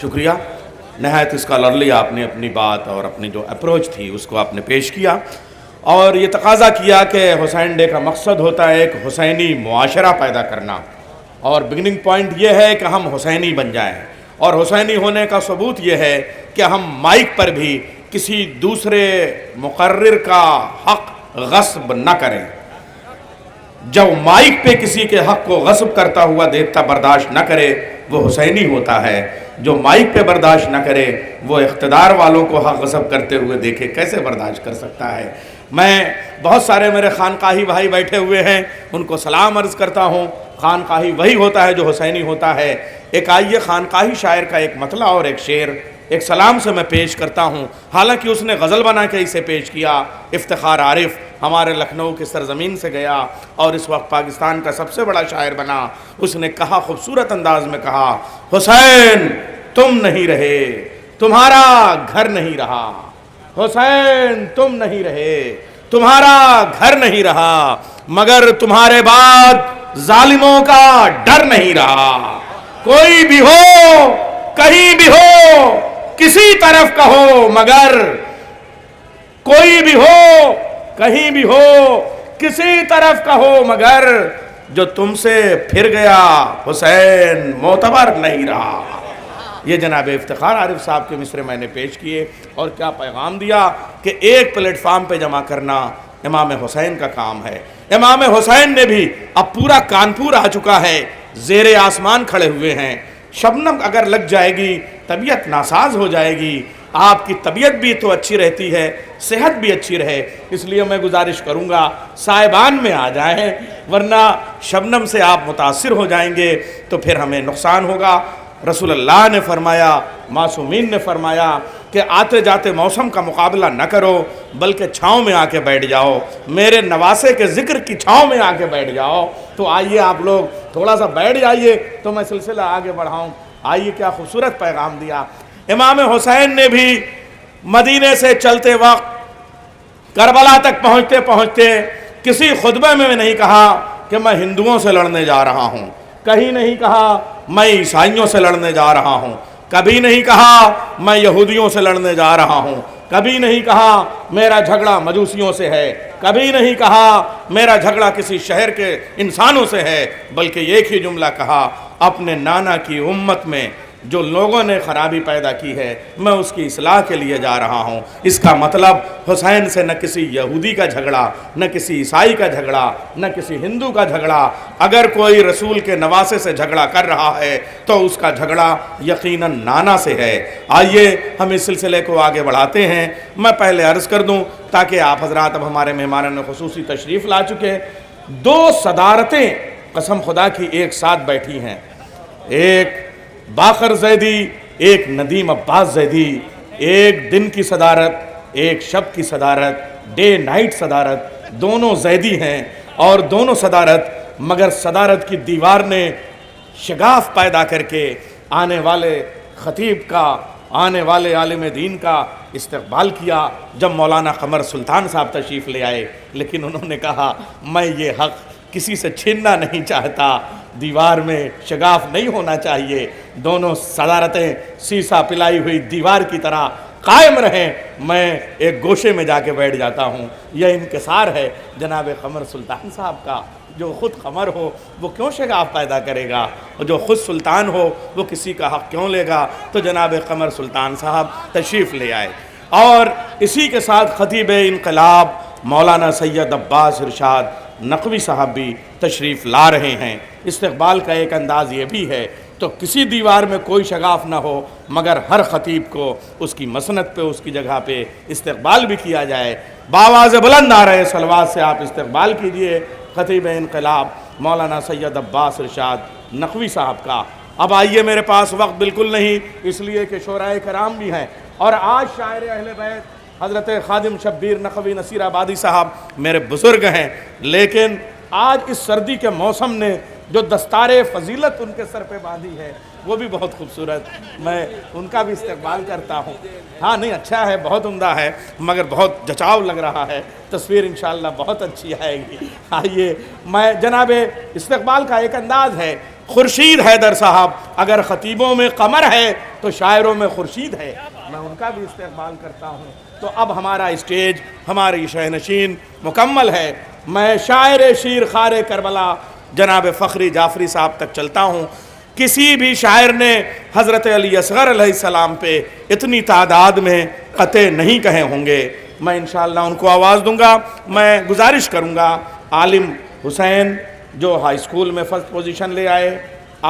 شکریہ، نہایت اسکالرلی آپ نے اپنی بات اور اپنی جو اپروچ تھی اس کو آپ نے پیش کیا، اور یہ تقاضا کیا کہ حسین ڈے کا مقصد ہوتا ہے ایک حسینی معاشرہ پیدا کرنا، اور بگننگ پوائنٹ یہ ہے کہ ہم حسینی بن جائیں، اور حسینی ہونے کا ثبوت یہ ہے کہ ہم مائک پر بھی کسی دوسرے مقرر کا حق غصب نہ کریں۔ جب مائک پہ کسی کے حق کو غصب کرتا ہوا دیکھتا برداشت نہ کرے وہ حسینی ہوتا ہے، جو مائک پہ برداشت نہ کرے وہ اقتدار والوں کو حق غصب کرتے ہوئے دیکھے کیسے برداشت کر سکتا ہے۔ میں بہت سارے میرے خانقاہی بھائی بیٹھے ہوئے ہیں، ان کو سلام عرض کرتا ہوں۔ خانقاہی وہی ہوتا ہے جو حسینی ہوتا ہے۔ ایک آئیے خانقاہی شاعر کا ایک مطلع اور ایک شعر ایک سلام سے میں پیش کرتا ہوں، حالانکہ اس نے غزل بنا کے اسے پیش کیا۔ افتخار عارف ہمارے لکھنؤ کی سرزمین سے گیا اور اس وقت پاکستان کا سب سے بڑا شاعر بنا۔ اس نے کہا، خوبصورت انداز میں کہا، حسین تم نہیں رہے، تمہارا گھر نہیں رہا، حسین تم نہیں رہے، تمہارا گھر نہیں رہا، مگر تمہارے بعد ظالموں کا ڈر نہیں رہا۔ کوئی بھی ہو، کہیں بھی ہو، کسی طرف کا ہو، مگر کوئی بھی ہو، کہیں بھی ہو، کسی طرف کا ہو، مگر جو تم سے پھر گیا حسین معتبر نہیں رہا۔ یہ جناب افتخار عارف صاحب کے مصرے میں نے پیش کیے، اور کیا پیغام دیا کہ ایک پلیٹ فارم پہ جمع کرنا امام حسین کا کام ہے۔ امام حسین نے بھی اب پورا کانپور آ چکا ہے، زیر آسمان کھڑے ہوئے ہیں۔ شبنم اگر لگ جائے گی طبیعت ناساز ہو جائے گی، آپ کی طبیعت بھی تو اچھی رہتی ہے، صحت بھی اچھی رہے، اس لیے میں گزارش کروں گا صاحبان میں آ جائیں، ورنہ شبنم سے آپ متاثر ہو جائیں گے تو پھر ہمیں نقصان ہوگا۔ رسول اللہ نے فرمایا، معصومین نے فرمایا کہ آتے جاتے موسم کا مقابلہ نہ کرو، بلکہ چھاؤں میں آ کے بیٹھ جاؤ، میرے نواسے کے ذکر کی چھاؤں میں آ کے بیٹھ جاؤ۔ تو آئیے آپ لوگ تھوڑا سا بیٹھ جائیے تو میں سلسلہ آگے بڑھاؤں۔ آئیے کیا خوبصورت پیغام دیا۔ امام حسین نے بھی مدینے سے چلتے وقت کربلا تک پہنچتے پہنچتے کسی خطبے میں نہیں کہا کہ میں ہندوؤں سے لڑنے جا رہا ہوں، کہیں نہیں کہا میں عیسائیوں سے لڑنے جا رہا ہوں، کبھی نہیں کہا میں یہودیوں سے لڑنے جا رہا ہوں، کبھی نہیں کہا میرا جھگڑا مجوسیوں سے ہے، کبھی نہیں کہا میرا جھگڑا کسی شہر کے انسانوں سے ہے، بلکہ ایک ہی جملہ کہا، اپنے نانا کی امت میں جو لوگوں نے خرابی پیدا کی ہے میں اس کی اصلاح کے لیے جا رہا ہوں۔ اس کا مطلب حسین سے نہ کسی یہودی کا جھگڑا، نہ کسی عیسائی کا جھگڑا، نہ کسی ہندو کا جھگڑا۔ اگر کوئی رسول کے نواسے سے جھگڑا کر رہا ہے تو اس کا جھگڑا یقیناً نانا سے ہے۔ آئیے ہم اس سلسلے کو آگے بڑھاتے ہیں۔ میں پہلے عرض کر دوں تاکہ آپ حضرات اب ہمارے مہمانان خصوصی تشریف لا چکے، دو صدارتیں قسم خدا کی ایک ساتھ بیٹھی ہیں، ایک باقر زیدی، ایک ندیم عباس زیدی، ایک دن کی صدارت، ایک شب کی صدارت، ڈے نائٹ صدارت، دونوں زیدی ہیں اور دونوں صدارت، مگر صدارت کی دیوار نے شگاف پیدا کر کے آنے والے خطیب کا، آنے والے عالم دین کا استقبال کیا جب مولانا قمر سلطان صاحب تشریف لے آئے، لیکن انہوں نے کہا میں یہ حق کسی سے چھیننا نہیں چاہتا، دیوار میں شگاف نہیں ہونا چاہیے، دونوں صدارتیں سیسا پلائی ہوئی دیوار کی طرح قائم رہیں، میں ایک گوشے میں جا کے بیٹھ جاتا ہوں۔ یہ انکسار ہے جناب قمر سلطان صاحب کا۔ جو خود قمر ہو وہ کیوں شگاف پیدا کرے گا، اور جو خود سلطان ہو وہ کسی کا حق کیوں لے گا؟ تو جناب قمر سلطان صاحب تشریف لے آئے، اور اسی کے ساتھ خطیب انقلاب مولانا سید عباس ارشاد نقوی صاحب بھی تشریف لا رہے ہیں۔ استقبال کا ایک انداز یہ بھی ہے تو کسی دیوار میں کوئی شگاف نہ ہو، مگر ہر خطیب کو اس کی مسند پہ، اس کی جگہ پہ استقبال بھی کیا جائے۔ باواز بلند نعرہ صلوات سے آپ استقبال کیجئے خطیب انقلاب مولانا سید عباس ارشاد نقوی صاحب کا۔ اب آئیے، میرے پاس وقت بالکل نہیں، اس لیے کہ شورائے کرام بھی ہیں، اور آج شاعر اہل بیت حضرت خادم شبیر نقوی نصیر آبادی صاحب میرے بزرگ ہیں، لیکن آج اس سردی کے موسم نے جو دستار فضیلت ان کے سر پہ باندھی ہے وہ بھی بہت خوبصورت، میں ان کا بھی استقبال کرتا ہوں۔ ہاں نہیں، اچھا ہے، بہت عمدہ ہے، مگر بہت جچاؤ لگ رہا ہے، تصویر انشاءاللہ بہت اچھی آئے گی۔ آئیے، میں جناب استقبال کا ایک انداز ہے خورشید حیدر صاحب، اگر خطیبوں میں قمر ہے تو شاعروں میں خورشید ہے، میں ان کا بھی استقبال کرتا ہوں۔ تو اب ہمارا اسٹیج، ہماری شہنشین مکمل ہے۔ میں شاعر شیر خار کربلا جناب فخری جعفری صاحب تک چلتا ہوں۔ کسی بھی شاعر نے حضرت علی اصغر علیہ السلام پہ اتنی تعداد میں قطع نہیں کہے ہوں گے۔ میں انشاءاللہ ان کو آواز دوں گا۔ میں گزارش کروں گا عالم حسین جو ہائی اسکول میں فرسٹ پوزیشن لے آئے،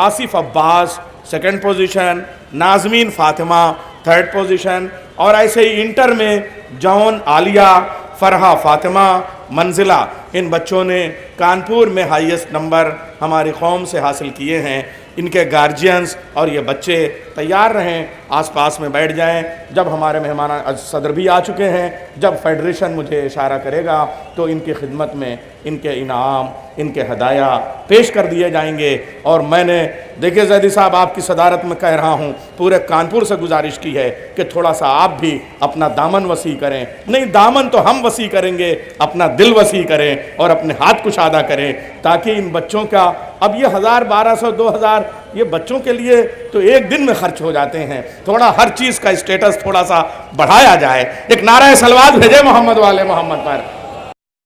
Asif Abbas second position, Nazmin Fatima third position, اور ایسے ہی انٹر میں جون عالیہ، فرحہ فاطمہ، منزلہ، ان بچوں نے کانپور میں ہائیسٹ نمبر ہماری قوم سے حاصل کیے ہیں۔ ان کے گارجینز اور یہ بچے تیار رہیں، آس پاس میں بیٹھ جائیں۔ جب ہمارے مہمان صدر بھی آ چکے ہیں، جب فیڈریشن مجھے اشارہ کرے گا تو ان کی خدمت میں ان کے انعام، ان کے ہدایہ پیش کر دیے جائیں گے۔ اور میں نے دیکھیے زیدی صاحب آپ کی صدارت میں کہہ رہا ہوں، پورے کانپور سے گزارش کی ہے کہ تھوڑا سا آپ بھی اپنا دامن وسیع کریں۔ نہیں، دامن تو ہم وسیع کریں گے، اپنا دل وسیع کریں اور اپنے ہاتھ کشادہ کریں، تاکہ ان بچوں کا اب یہ 1000 1200 2000 یہ بچوں کے لیے تو ایک دن میں خرچ ہو جاتے ہیں، تھوڑا ہر چیز کا اسٹیٹس تھوڑا سا بڑھایا جائے۔ ایک نعرہ صلوات بھیجے محمد والے محمد پر۔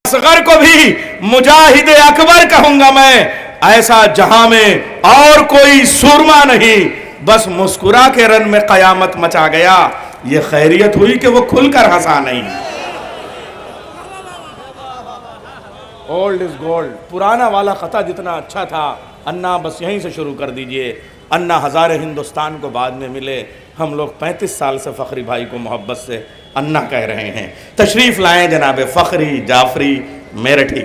اصغر کو بھی مجاہد اکبر کہوں گا میں، ایسا جہاں میں اور کوئی سورما نہیں، بس مسکرا کے رن میں قیامت مچا گیا، یہ خیریت ہوئی کہ وہ کھل کر ہنسا نہیں۔ اولڈ از گولڈ، پرانا والا خطہ جتنا اچھا تھا، انا بس یہیں سے شروع کر دیجئے۔ انا ہزار ہندوستان کو بعد میں ملے، ہم لوگ 35 سال سے فخری بھائی کو محبت سے انا کہہ رہے ہیں۔ تشریف لائیں جناب فخری جعفری میرٹھی۔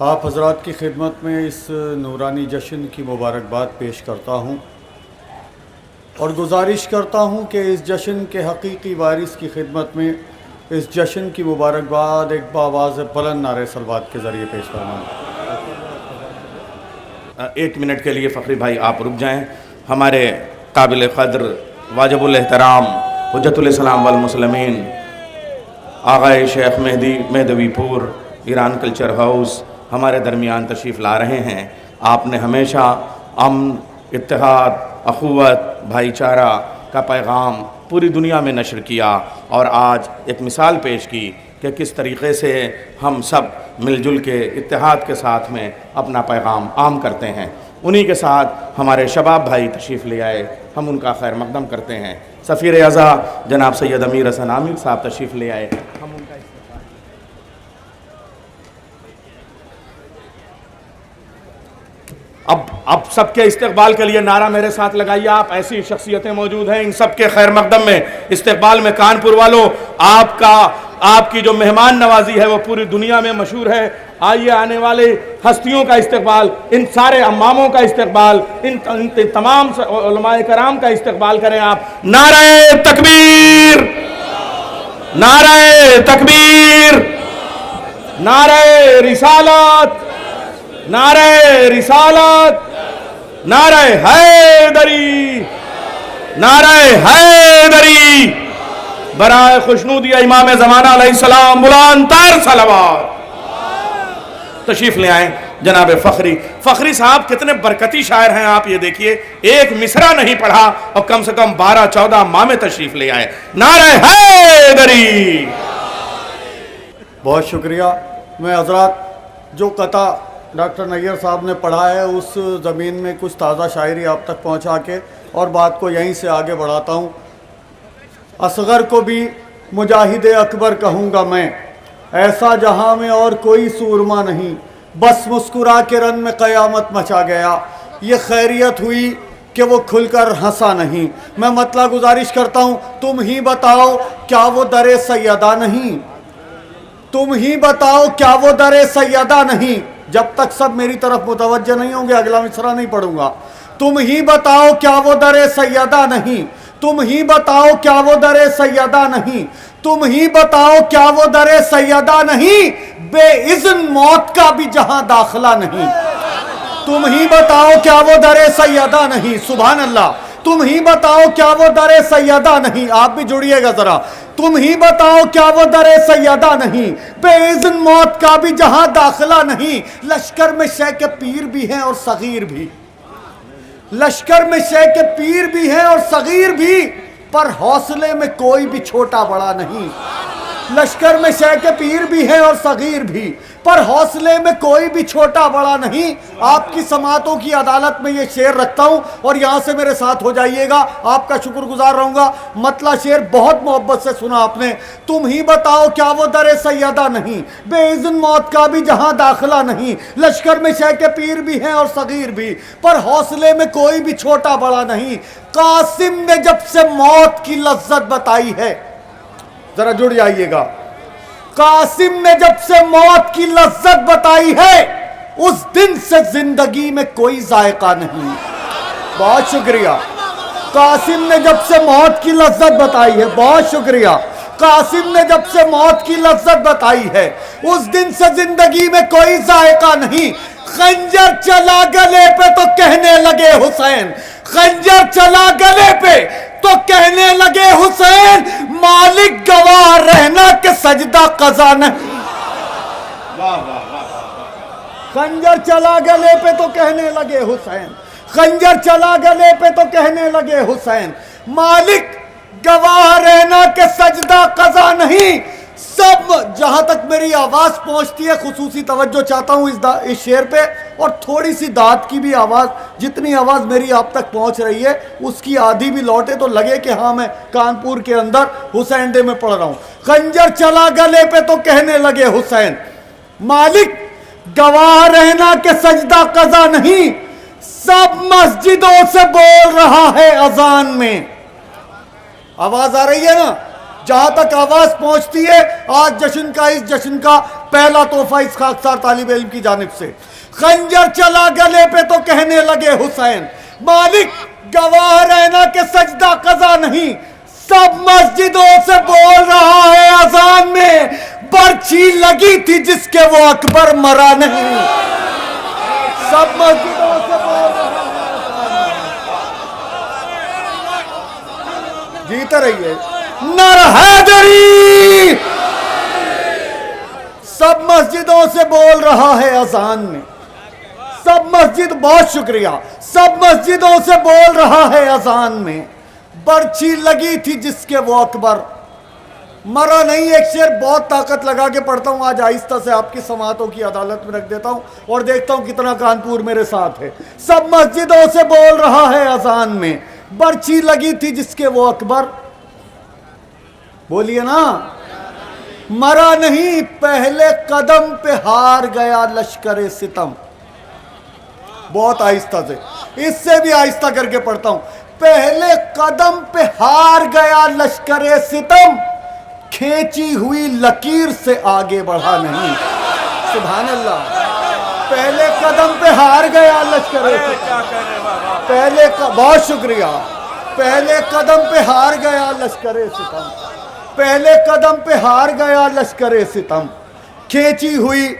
آپ حضرات کی خدمت میں اس نورانی جشن کی مبارکباد پیش کرتا ہوں اور گزارش کرتا ہوں کہ اس جشن کے حقیقی وارث کی خدمت میں اس جشن کی مبارکباد ایک باواز بلند نعرہ صلوات کے ذریعے پیش فرمائیں۔ 1 منٹ کے لیے فخری بھائی آپ رک جائیں۔ ہمارے قابل قدر واجب الاحترام حجت الاسلام والمسلمین آغائے شیخ مہدی مہدوی پور ایران کلچر ہاؤس ہمارے درمیان تشریف لا رہے ہیں۔ آپ نے ہمیشہ امن، اتحاد، اخوت، بھائی چارہ کا پیغام پوری دنیا میں نشر کیا، اور آج ایک مثال پیش کی کہ کس طریقے سے ہم سب مل جل کے اتحاد کے ساتھ میں اپنا پیغام عام کرتے ہیں۔ انہی کے ساتھ ہمارے شباب بھائی تشریف لے آئے، ہم ان کا خیر مقدم کرتے ہیں۔ سفیر اعزا جناب سید امیر حسن عامر صاحب تشریف لے آئے، ہم ان کا اب سب کے استقبال کے لیے نعرہ میرے ساتھ لگائیے آپ۔ ایسی شخصیتیں موجود ہیں، ان سب کے خیر مقدم میں استقبال میں کانپور والوں آپ کی جو مہمان نوازی ہے وہ پوری دنیا میں مشہور ہے۔ آئیے آنے والے ہستیوں کا استقبال، ان سارے اماموں کا استقبال، ان تمام علماء کرام کا استقبال کریں آپ۔ نعرہ تکبیر، نعرہ تکبیر، نعرہ رسالت، نعرہ رسالت، نعرہ حیدری، نعرہ حیدری، برائے خوشنودی امام زمانہ علیہ السلام بلند تر صلوات۔ تشریف لے آئیں جناب فخری صاحب کتنے برکتی شاعر ہیں، آپ یہ دیکھیے ایک مصرع نہیں پڑھا اور کم سے کم 12-14 ماہ میں تشریف لے آئے۔ نعرہ حیدری۔ بہت شکریہ۔ میں حضرات جو قطع ڈاکٹر نیّر صاحب نے پڑھا ہے اس زمین میں کچھ تازہ شاعری آپ تک پہنچا کے اور بات کو یہیں سے آگے بڑھاتا ہوں۔ اصغر کو بھی مجاہد اکبر کہوں گا میں، ایسا جہاں میں اور کوئی سورما نہیں، بس مسکرا کے رن میں قیامت مچا گیا، یہ خیریت ہوئی کہ وہ کھل کر ہنسا نہیں۔ میں مطلع گزارش کرتا ہوں، تم ہی بتاؤ کیا وہ در سیدہ نہیں، تم ہی بتاؤ کیا وہ در سیدہ نہیں۔ جب تک سب میری طرف متوجہ نہیں ہوں گے اگلا مصرع نہیں پڑھوں گا۔ تم ہی بتاؤ کیا وہ در سیدہ نہیں، تم ہی بتاؤ کیا وہ در سیدہ نہیں، تم ہی بتاؤ کیا وہ در سیدہ نہیں، بے اذن موت کا بھی جہاں داخلہ نہیں۔ تم ہی بتاؤ کیا وہ در سیدہ نہیں، سبحان اللہ، تم ہی بتاؤ کیا وہ در سیدہ نہیں۔ آپ بھی جڑیے گا ذرا، تم ہی بتاؤ کیا وہ در سیدہ نہیں، بے اذن موت کا بھی جہاں داخلہ نہیں، لشکر میں شیخ کے پیر بھی ہیں اور صغیر بھی، لشکر میں شیخ کے پیر بھی ہیں اور صغیر بھی، پر حوصلے میں کوئی بھی چھوٹا بڑا نہیں، لشکر میں شیخ کے پیر بھی ہیں اور صغیر بھی، پر حوصلے میں کوئی بھی چھوٹا بڑا نہیں۔ آپ کی سماعتوں کی عدالت میں یہ شعر رکھتا ہوں اور یہاں سے میرے ساتھ ہو جائیے گا، آپ کا شکر گزار رہوں گا۔ مطلع شعر بہت محبت سے سنا آپ نے۔ تم ہی بتاؤ کیا وہ در سیدہ نہیں، بے اذن موت کا بھی جہاں داخلہ نہیں، لشکر میں شیخ کے پیر بھی ہیں اور صغیر بھی، پر حوصلے میں کوئی بھی چھوٹا بڑا نہیں۔ قاسم نے جب سے موت کی لذت بتائی ہے، ذرا جڑ جائیے گا، قاسم نے جب سے موت کی لذت بتائی ہے، اس دن سے زندگی میں کوئی ذائقہ نہیں۔ بہت شکریہ۔ قاسم نے جب سے موت کی لذت بتائی ہے، بہت شکریہ۔ قاسم نے جب سے موت کی لذت بتائی ہے، اس دن سے زندگی میں کوئی ذائقہ نہیں۔ خنجر چلا گلے پہ تو کہنے لگے حسین، خنجر چلا گلے پہ تو کہنے لگے حسین، مالک گواہ رہنا کہ سجدہ قضا نہیں۔ خنجر چلا گلے پہ تو کہنے لگے حسین، خنجر چلا گلے پہ تو کہنے لگے حسین، مالک گواہ رہنا کہ سجدہ قضا نہیں۔ سب جہاں تک میری آواز پہنچتی ہے خصوصی توجہ چاہتا ہوں اس شعر پہ، اور تھوڑی سی داد کی بھی آواز، جتنی آواز میری آپ تک پہنچ رہی ہے اس کی آدھی بھی لوٹے تو لگے کہ ہاں میں کانپور کے اندر حسین ڈے میں پڑھ رہا ہوں۔ خنجر چلا گلے پہ تو کہنے لگے حسین، مالک گواہ رہنا کہ سجدہ قضا نہیں، سب مسجدوں سے بول رہا ہے اذان میں۔ آواز آ رہی ہے نا؟ جہاں تک آواز پہنچتی ہے، آج جشن کا، اس جشن کا پہلا تحفہ اس خاکسار طالب علم کی جانب سے۔ خنجر چلا گلے پہ تو کہنے لگے حسین، مالک گواہ رہنا کہ سجدہ قضا نہیں، سب مسجدوں سے بول رہا ہے اذان میں، برچھی لگی تھی جس کے وہ اکبر مرا نہیں۔ سب مسجدوں سے بول رہا ہے اذان میں۔ جیتے رہیے نر حیدری، سب مسجدوں سے بول رہا ہے اذان میں، سب مسجد، بہت شکریہ، سب مسجدوں سے بول رہا ہے اذان میں، برچھی لگی تھی جس کے وہ اکبر مرا نہیں۔ ایک شعر بہت طاقت لگا کے پڑھتا ہوں، آج آہستہ سے آپ کی سماعتوں کی عدالت میں رکھ دیتا ہوں اور دیکھتا ہوں کتنا کانپور میرے ساتھ ہے۔ سب مسجدوں سے بول رہا ہے اذان میں، برچھی لگی تھی جس کے وہ اکبر، بولیے نا، مرا نہیں، پہلے قدم پہ ہار گیا لشکر ستم۔ بہت آہستہ سے، اس سے بھی آہستہ کر کے پڑھتا ہوں۔ پہلے قدم پہ ہار گیا لشکر ستم، کھینچی ہوئی لکیر سے آگے بڑھا نہیں۔ سبحان اللہ۔ پہلے قدم پہ ہار گیا لشکر ستم، پہلے، بہت شکریہ، پہلے قدم پہ ہار گیا لشکر ستم، پہلے قدم پہ ہار گیا لشکر ستم، کھینچی ہوئی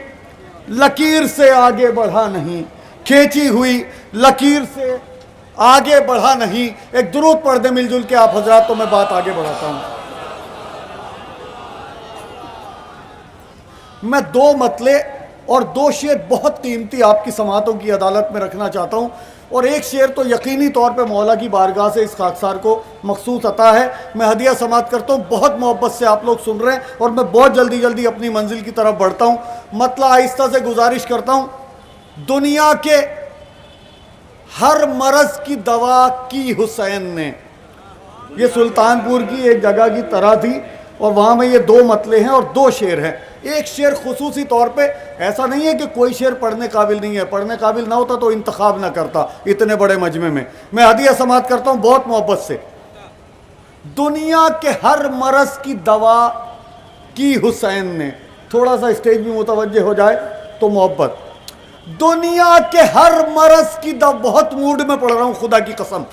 لکیر سے آگے بڑھا نہیں، کھینچی ہوئی لکیر سے آگے بڑھا نہیں۔ ایک درود پڑھ دیں مل جل کے آپ حضرات تو میں بات آگے بڑھاتا ہوں۔ میں دو مطلع اور دو شعر بہت قیمتی آپ کی سماعتوں کی عدالت میں رکھنا چاہتا ہوں، اور ایک شعر تو یقینی طور پہ مولا کی بارگاہ سے اس خاکسار کو مخصوص عطا ہے، میں ہدیہ سماعت کرتا ہوں۔ بہت محبت سے آپ لوگ سن رہے ہیں اور میں بہت جلدی جلدی اپنی منزل کی طرف بڑھتا ہوں۔ مطلع آہستہ سے گزارش کرتا ہوں۔ دنیا کے ہر مرض کی دوا کی حسین نے، یہ سلطان پور کی ایک جگہ کی طرح تھی اور وہاں میں یہ دو مطلع ہیں اور دو شعر ہیں۔ ایک شعر خصوصی طور پہ، ایسا نہیں ہے کہ کوئی شعر پڑھنے قابل نہیں ہے، پڑھنے قابل نہ ہوتا تو انتخاب نہ کرتا اتنے بڑے مجمع میں۔ میں ہدیہ سماعت کرتا ہوں بہت محبت سے۔ دنیا کے ہر مرض کی دوا کی حسین نے، تھوڑا سا اسٹیج بھی متوجہ ہو جائے تو محبت۔ دنیا کے ہر مرض کی دوا، بہت موڈ میں پڑھ رہا ہوں خدا کی قسم،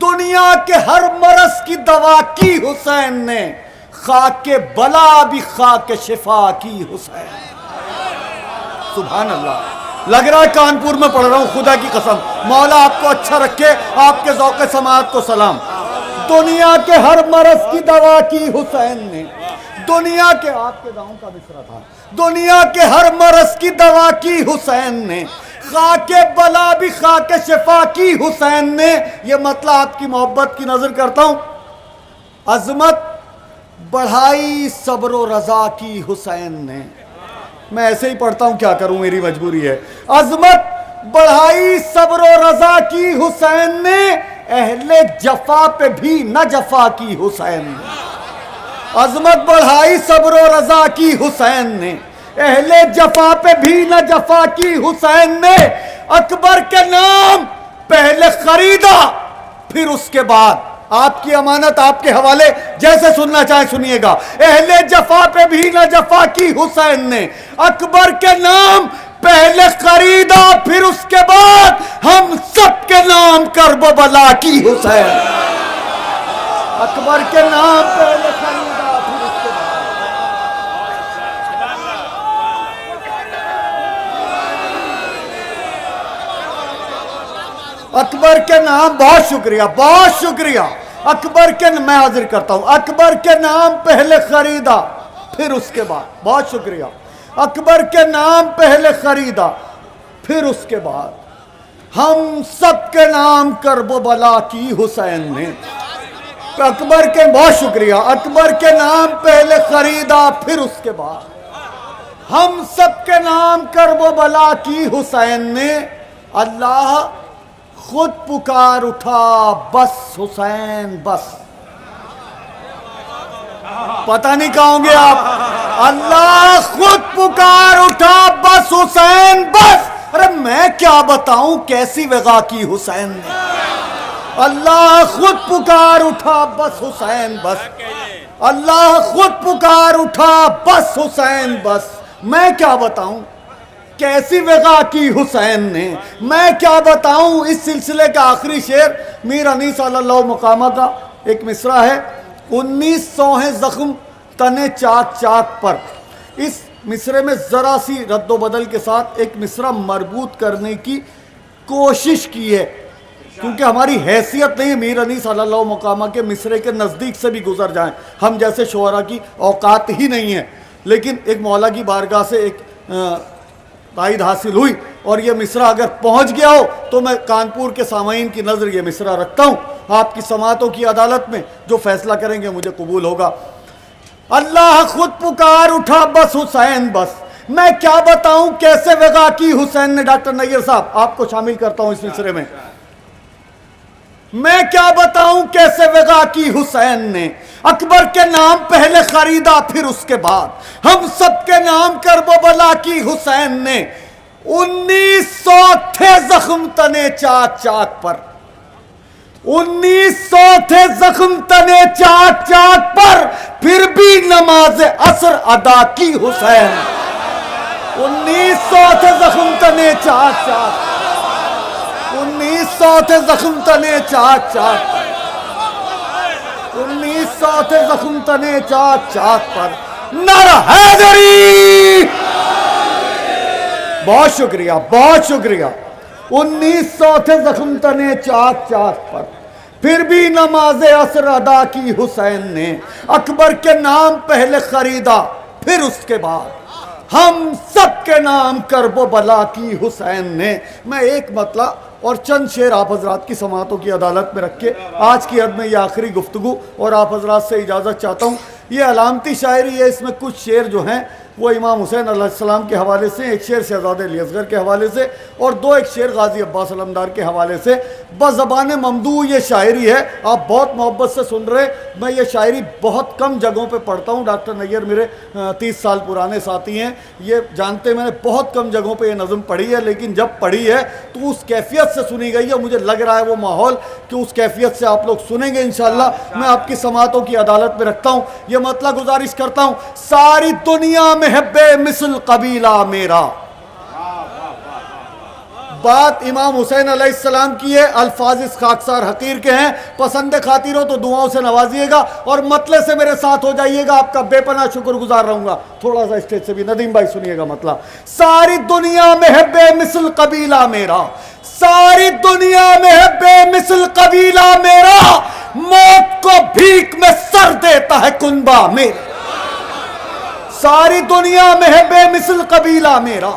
دنیا کے ہر مرض کی دوا کی حسین نے، خاک بلا بھی خاک شفا کی حسین۔ سبحان اللہ، لگ رہا ہے کانپور میں پڑھ رہا ہوں خدا کی قسم۔ مولا آپ کو اچھا رکھے، آپ کے ذوق سماعت کو سلام۔ دنیا کے ہر مرض کی دوا کی حسین نے، دنیا کے، آپ کے گاؤں کا مصرع تھا، دنیا کے ہر مرض کی دوا کی حسین نے، خاک بلا بھی خاک شفا کی حسین نے. یہ مطلب آپ کی محبت کی نظر کرتا ہوں. عظمت بڑھائی صبر و رضا کی حسین نے. میں ایسے ہی پڑھتا ہوں، کیا کروں، میری مجبوری ہے. عظمت بڑھائی صبر و رضا کی حسین نے، اہل جفا پہ بھی نہ جفا کی حسین نے. عظمت بڑھائی صبر و رضا کی حسین نے، اہل جفا پہ بھی نہ جفا کی حسین نے. اکبر کے نام پہلے خریدا پھر اس کے بعد. آپ کی امانت آپ کے حوالے، جیسے سننا چاہیں سنیے گا. اہل جفا پہ بھی نہ جفا کی حسین نے، اکبر کے نام پہلے خریدا پھر اس کے بعد ہم سب کے نام کرب و بلا کی حسین. اکبر کے نام پہلے خریدا پھر اس کے بعد. اکبر کے نام، بہت شکریہ بہت شکریہ. اکبر کے، میں حاضر کرتا ہوں، اکبر کے نام پہلے خریدا پھر اس کے بعد. بہت شکریہ. اکبر کے نام پہلے خریدا پھر اس کے بعد ہم سب کے نام کرب و بلا کی حسین نے. اکبر کے، بہت شکریہ. اکبر کے نام پہلے خریدا پھر اس کے بعد ہم سب کے نام کرب و بلا کی حسین نے. اللہ خود پکار اٹھا بس حسین بس. پتہ نہیں کہاں ہوں گے آپ. اللہ خود پکار اٹھا بس حسین بس. ارے میں کیا بتاؤں کیسی وغا کی حسین نے. اللہ خود پکار اٹھا بس حسین بس. اللہ خود پکار اٹھا بس حسین بس. میں کیا بتاؤں کیسی وغا کی حسین نے. میں کیا بتاؤں. اس سلسلے کا آخری شعر میر انیس صلی اللہ مقامہ کا ایک مصرع ہے. 1900 ہیں زخم تنے چاک چاک پر. اس مصرے میں ذرا سی رد و بدل کے ساتھ ایک مصرع مربوط کرنے کی کوشش کی ہے، کیونکہ ہماری حیثیت نہیں میر انیس صلی اللہ مقامہ کے مصرے کے نزدیک سے بھی گزر جائیں. ہم جیسے شعراء کی اوقات ہی نہیں ہیں. لیکن ایک مولا کی بارگاہ سے ایک تائید حاصل ہوئی، اور یہ مصرع اگر پہنچ گیا ہو تو میں کانپور کے سامعین کی نظر یہ مصرع رکھتا ہوں. آپ کی سماعتوں کی عدالت میں جو فیصلہ کریں گے مجھے قبول ہوگا. اللہ خود پکار اٹھا بس حسین بس. میں کیا بتاؤں کیسے وغا کی حسین نے. ڈاکٹر نیر صاحب آپ کو شامل کرتا ہوں اس مصرے میں. میں کیا بتاؤں کیسے وغا کی حسین نے. اکبر کے نام پہلے خریدا پھر اس کے بعد ہم سب کے نام کرب و بلا کی حسین نے. 1900 تھے زخم تنے چاک چاک پر. 1900 تھے زخم تنے چاک چاک پر پھر بھی نماز عصر ادا کی حسین. 1900 تھے زخم تنے چاک چاک. 1900 تھے زخم تنے چاک چاک. 1900 تھے زخم تنے چاک چاک پر. نعرہ حیدری. بہت شکریہ بہت شکریہ. 1900 تھے زخم تنے چاک چاک پر پھر بھی نماز عصر ادا کی حسین نے. اکبر کے نام پہلے خریدا پھر اس کے بعد ہم سب کے نام کرب و بلا کی حسین نے. میں ایک مطلب اور چند شعر آپ حضرات کی سماعتوں کی عدالت میں رکھ کے آج کی حد میں یہ آخری گفتگو اور آپ حضرات سے اجازت چاہتا ہوں. یہ علامتی شاعری ہے. اس میں کچھ شعر جو ہیں وہ امام حسین علیہ السلام کے حوالے سے، ایک شعر شہزادہ علی اصغر کے حوالے سے، اور ایک شعر غازی عباس علمدار کے حوالے سے. بزبان ممدوح یہ شاعری ہے. آپ بہت محبت سے سن رہے. میں یہ شاعری بہت کم جگہوں پہ پڑھتا ہوں. ڈاکٹر نیر میرے 30 سال پرانے ساتھی ہیں، یہ جانتے میں نے بہت کم جگہوں پہ یہ نظم پڑھی ہے، لیکن جب پڑھی ہے تو اس کیفیت سے سنی گئی ہے. مجھے لگ رہا ہے وہ ماحول کہ اس کیفیت سے آپ لوگ سنیں گے انشاءاللہ. میں آپ کی سماعتوں کی عدالت میں رکھتا ہوں. یہ مطلب گزارش کرتا ہوں، ساری دنیا میں ہے بے مثل قبیلہ میرا. بات امام حسین علیہ السلام کی ہے. الفاظ اس خاکسار حقیر کے ہیں. پسند خاطر ہو تو دعاؤں سے نوازیے گا اور مطلع سے میرے ساتھ ہو جائیے گا. آپ کا بے پناہ شکر گزار رہوں گا. تھوڑا سا اسٹیج سے بھی ندیم بھائی سنیے گا مطلب. ساری دنیا میں ہے بے مثل قبیلہ میرا. ساری دنیا میں ہے بے مثل قبیلہ میرا. موت کو بھیک میں سر دیتا ہے کنبہ میرا، ساری دنیا میں ہے بے مثل قبیلہ میرا،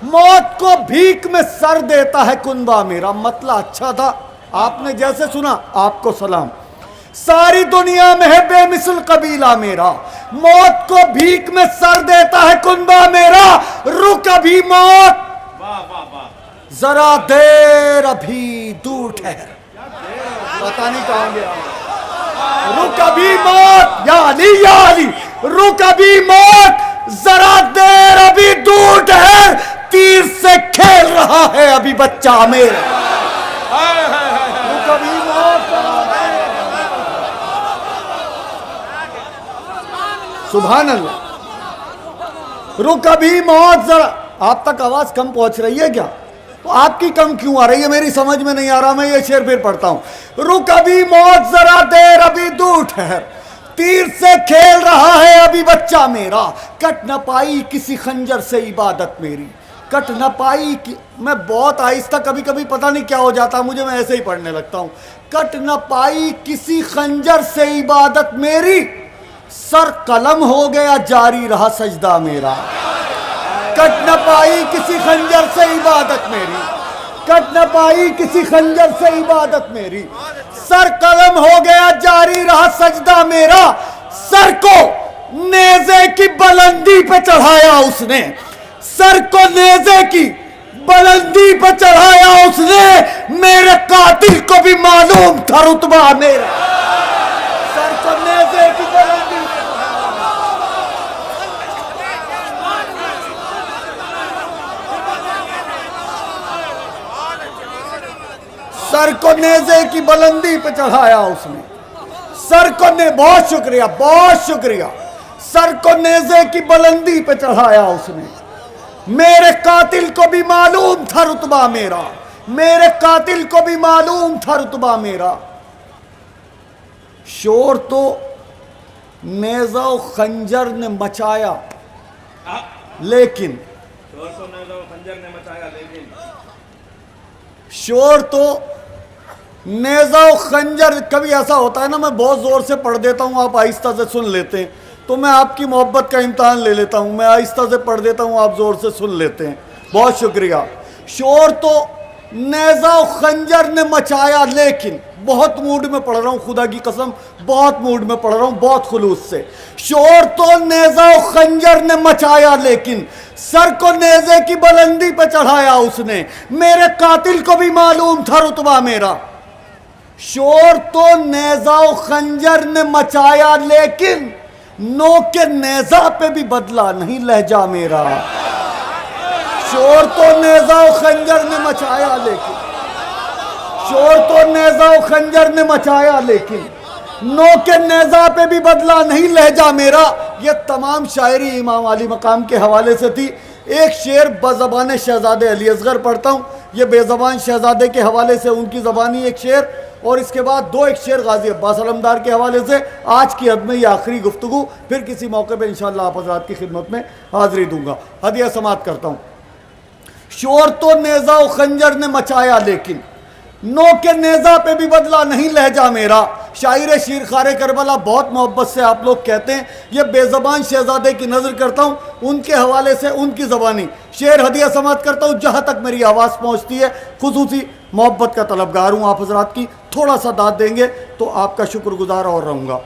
موت کو بھیک میں سر دیتا ہے کنبہ میرا۔ مطلب اچھا تھا، آپ نے جیسے سنا آپ کو سلام۔ ساری دنیا میں ہے بے مثل قبیلہ میرا، موت کو بھیک میں سر دیتا ہے کنبہ میرا، رک ابھی موت ذرا دیر ابھی دور ٹھہر، پتہ نہیں کہاں گیا، رک ابھی موت، یا علی یا علی، رک ابھی موت ذرا دیر ابھی دور ٹھہر، تیر سے کھیل رہا ہے ابھی بچہ میرا، رک ابھی موت سبحان اللہ، رک ابھی موت ذرا۔ آپ تک آواز کم پہنچ رہی ہے کیا؟ تو آپ کی کم کیوں آ رہی ہے؟ میری سمجھ میں نہیں آ رہا، میں یہ شعر پھر پڑھتا ہوں۔ رک ابھی موت ذرا دیر ابھی دور ٹھہر، تیر سے کھیل رہا ہے ابھی بچہ میرا، کٹ نہ پائی کسی خنجر سے عبادت میری، کٹ نہ پائی میں بہت آہستہ کبھی کبھی پتہ نہیں کیا ہو جاتا مجھے، میں ایسے ہی پڑھنے لگتا ہوں۔ کٹ نہ پائی کسی خنجر سے عبادت میری، سر قلم ہو گیا جاری رہا سجدہ میرا، کٹ نہ پائی کسی خنجر سے عبادت میری، کٹ نہ پائی کسی خنجر سے عبادت میری، سر قلم ہو گیا جاری رہا سجدہ میرا، سر کو نیزے کی بلندی پہ چڑھایا اس نے، سر کو نیزے کی بلندی پہ چڑھایا اس نے، میرے قاتل کو بھی معلوم تھا رتبہ میرا، سر کو نیزے کی بلندی پہ، سر کو نیزے کی بلندی پہ چڑھایا اس نے، سر کو بہت شکریہ بہت شکریہ، سر کو نیزے کی بلندی پہ چڑھایا اس نے، میرے قاتل کو بھی معلوم تھا رتبہ میرا، میرے قاتل کو بھی معلوم تھا رتبہ میرا۔ شور تو نیزہ و خنجر نے مچایا لیکن، شور تو نیزہ و خنجر، کبھی ایسا ہوتا ہے نا میں بہت زور سے پڑھ دیتا ہوں، آپ آہستہ سے سن لیتے ہیں، تو میں آپ کی محبت کا امتحان لے لیتا ہوں، میں آہستہ سے پڑھ دیتا ہوں، آپ زور سے سن لیتے ہیں، بہت شکریہ۔ شور تو نیزہ و خنجر نے مچایا لیکن، بہت موڈ میں پڑھ رہا ہوں خدا کی قسم، بہت موڈ میں پڑھ رہا ہوں بہت خلوص سے، شور تو نیزہ و خنجر نے مچایا لیکن، سر کو نیزے کی بلندی پہ چڑھایا اس نے، میرے قاتل کو بھی معلوم تھا رتبہ میرا۔ شور تو نیزہ و خنجر نے مچایا لیکن، نو کے نیزہ پہ بھی بدلا نہیں لہجہ میرا، شور تو نیزہ و خنجر نے مچایا لیکن، شور تو نیزہ و خنجر نے مچایا لیکن، نو کے نیزہ پہ بھی بدلا نہیں لہجہ میرا۔ یہ تمام شاعری امام علی مقام کے حوالے سے تھی۔ ایک شعر بزبان شہزادے علی اصغر پڑھتا ہوں، یہ بے زبان شہزادے کے حوالے سے ان کی زبانی ایک شعر، اور اس کے بعد ایک شعر غازی عباس علمدار کے حوالے سے۔ آج کی حد میں یہ آخری گفتگو، پھر کسی موقع پہ انشاءاللہ آپ حضرات کی خدمت میں حاضری دوں گا۔ ہدیہ سماعت کرتا ہوں۔ شور تو نیزہ و خنجر نے مچایا لیکن، نو کے نیزہ پہ بھی بدلا نہیں لہجہ میرا۔ شاعر شیرخوار کربلا بہت محبت سے آپ لوگ کہتے ہیں، یہ بے زبان شہزادے کی نظر کرتا ہوں، ان کے حوالے سے ان کی زبانی شعر ہدیہ سماعت کرتا ہوں جہاں تک میری آواز پہنچتی ہے۔ خصوصی محبت کا طلبگار ہوں آپ حضرات کی، تھوڑا سا داد دیں گے تو آپ کا شکر گزار اور رہوں گا۔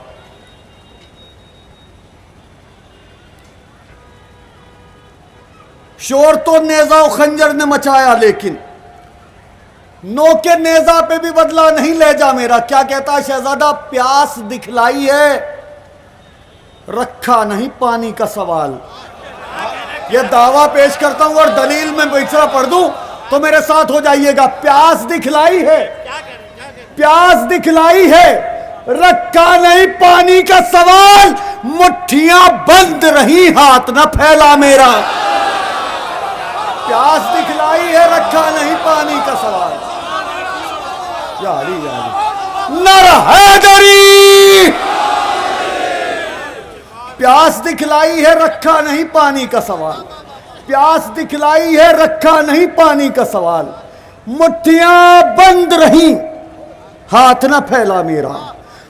شور تو نیزہ و خنجر نے مچایا لیکن، نو کے نیزہ پہ بھی بدلا نہیں لہجہ میرا۔ کیا کہتا ہے شہزادہ؟ پیاس دکھلائی ہے رکھا نہیں پانی کا سوال۔ یہ دعویٰ پیش کرتا ہوں اور دلیل میں بیچرا پڑھ دوں تو میرے ساتھ ہو جائیے گا۔ پیاس دکھلائی ہے، پیاس دکھلائی ہے رکھا نہیں پانی کا سوال، مٹھیاں بند رہی ہاتھ نہ پھیلا میرا۔ پیاس دکھلائی ہے رکھا نہیں پانی کا سوال، یاری یاری نر حیدری، پیاس دکھلائی ہے رکھا نہیں پانی کا سوال، پیاس دکھلائی ہے رکھا نہیں پانی کا سوال، مٹھیاں بند رہیں ہاتھ نہ پھیلا میرا،